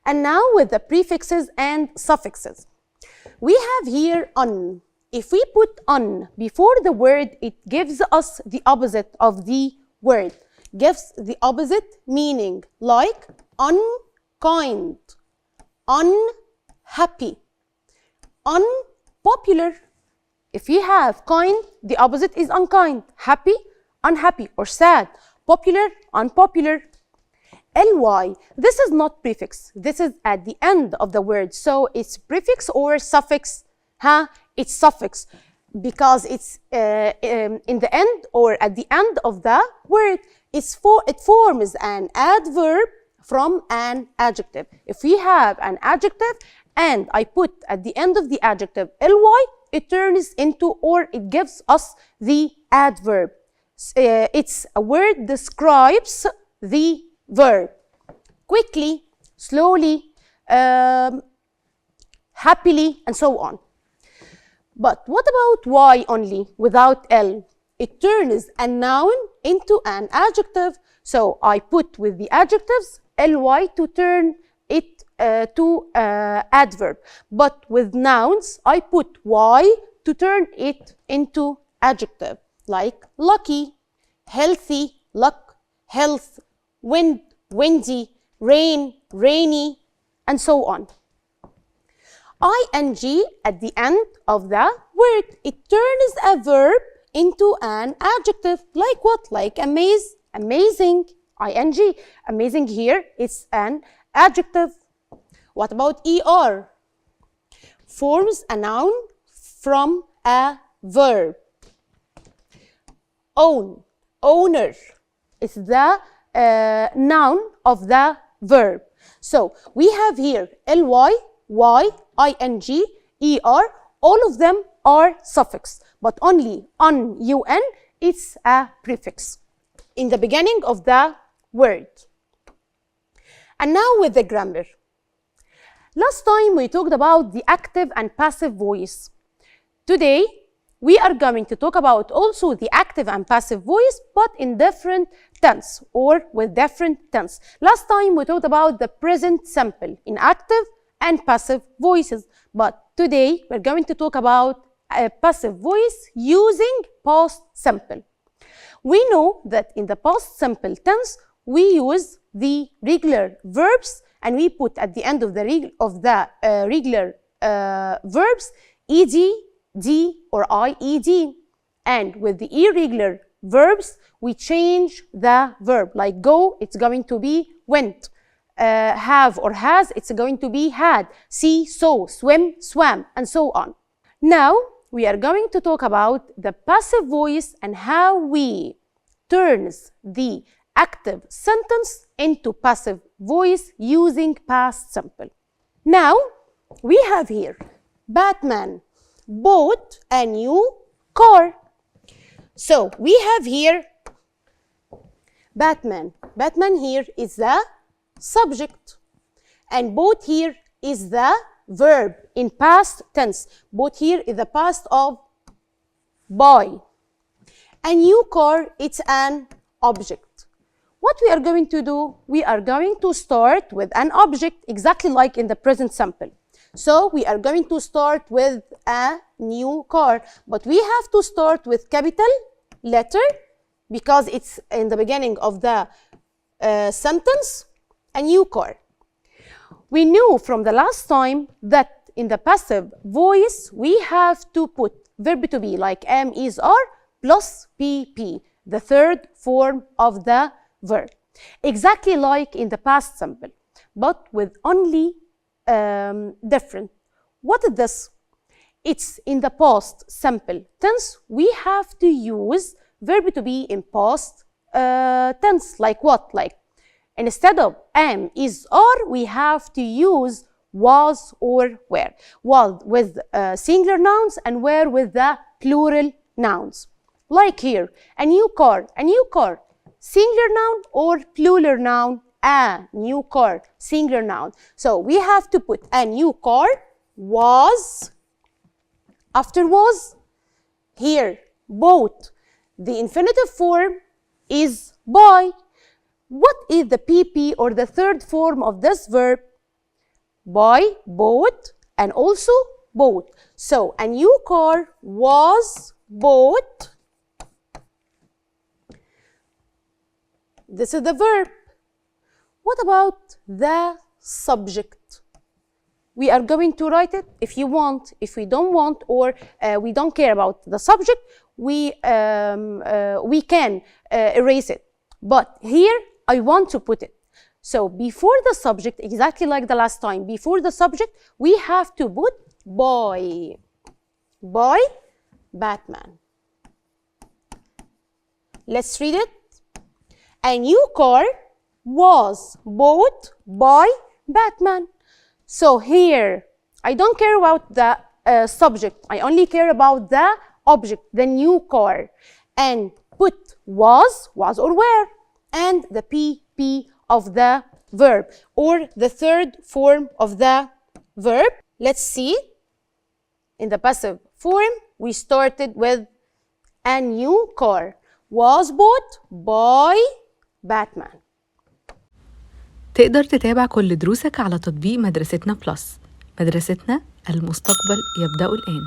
And now with the prefixes and suffixes. We have here on. If we put on before the word, it gives us the opposite of the word. Gives the opposite meaning, like unkind, unhappy, unpopular. If you have kind, the opposite is unkind. Happy, unhappy or sad. Popular, unpopular. ly, this is not prefix. This is at the end of the word. So it's prefix or suffix? It's suffix because it's in the end or at the end of the word. It forms an adverb from an adjective. If we have an adjective and I put at the end of the adjective ly, it turns into or it gives us the adverb. It's a word describes the verb. Quickly, slowly, happily, and so on. But what about y only without l? It turns a noun into an adjective. So I put with the adjectives ly to turn it to adverb. But with nouns, I put y to turn it into adjective. Like lucky, healthy, luck, health, wind, windy, rain, rainy, and so on. ing at the end of the word, it turns a verb into an adjective. Like what? Like amazing, ing. Amazing here is an adjective. What about er? Forms a noun from a verb. Own, owner, is the noun of the verb. So we have here ly, y, ing, er, all of them are suffix, but only un, it's a prefix in the beginning of the word. And now with the grammar. Last time we talked about the active and passive voice. Today we are going to talk about also the active and passive voice, but in different tense or with different tense. Last time we talked about the present simple in active and passive voices, but today we're going to talk about a passive voice using past simple. We know that in the past simple tense we use the regular verbs and we put at the end of the regular verbs ed, d or ied, and with the irregular verbs we change the verb. Like go, it's going to be went. Have or has, it's going to be had. See, saw, swim, swam, and so on. Now we are going to talk about the passive voice and how we turns the active sentence into passive voice using past simple. Now we have here Batman bought a new car. So we have here Batman. Batman here is the subject and bought here is the verb in past tense. Bought here is the past of buy. A new car, it's an object. What we are going to do? We are going to start with an object exactly like in the present simple. So we are going to start with a new car, but we have to start with capital letter because it's in the beginning of the sentence, a new car. We knew from the last time that in the passive voice we have to put verb to be like am, is, are plus pp, the third form of the verb. Exactly like in the past simple, but with only different. What is this? It's in the past simple tense. We have to use verb to be in past tense. Like what? Like instead of am, is, are, we have to use was or were. Was with singular nouns and were with the plural nouns. Like here, a new car, singular noun or plural noun? A new car, singular noun. So we have to put a new car, was, after was, here, bought. The infinitive form is buy. What is the PP or the third form of this verb? buy, bought, and also bought. So a new car was bought. This is the verb. What about the subject? We are going to write it if you want. If we don't want, or we don't care about the subject, we can erase it. But here I want to put it. So before the subject, exactly like the last time, before the subject, we have to put buy. Buy Batman. Let's read it. A new car was bought by Batman. So here, I don't care about the subject. I only care about the object, the new car. And put was or were, and the PP of the verb, or the third form of the verb. Let's see. In the passive form, we started with a new car was bought by Batman. تقدر تتابع كل دروسك على تطبيق مدرستنا بلس. مدرستنا، المستقبل يبدأ الآن.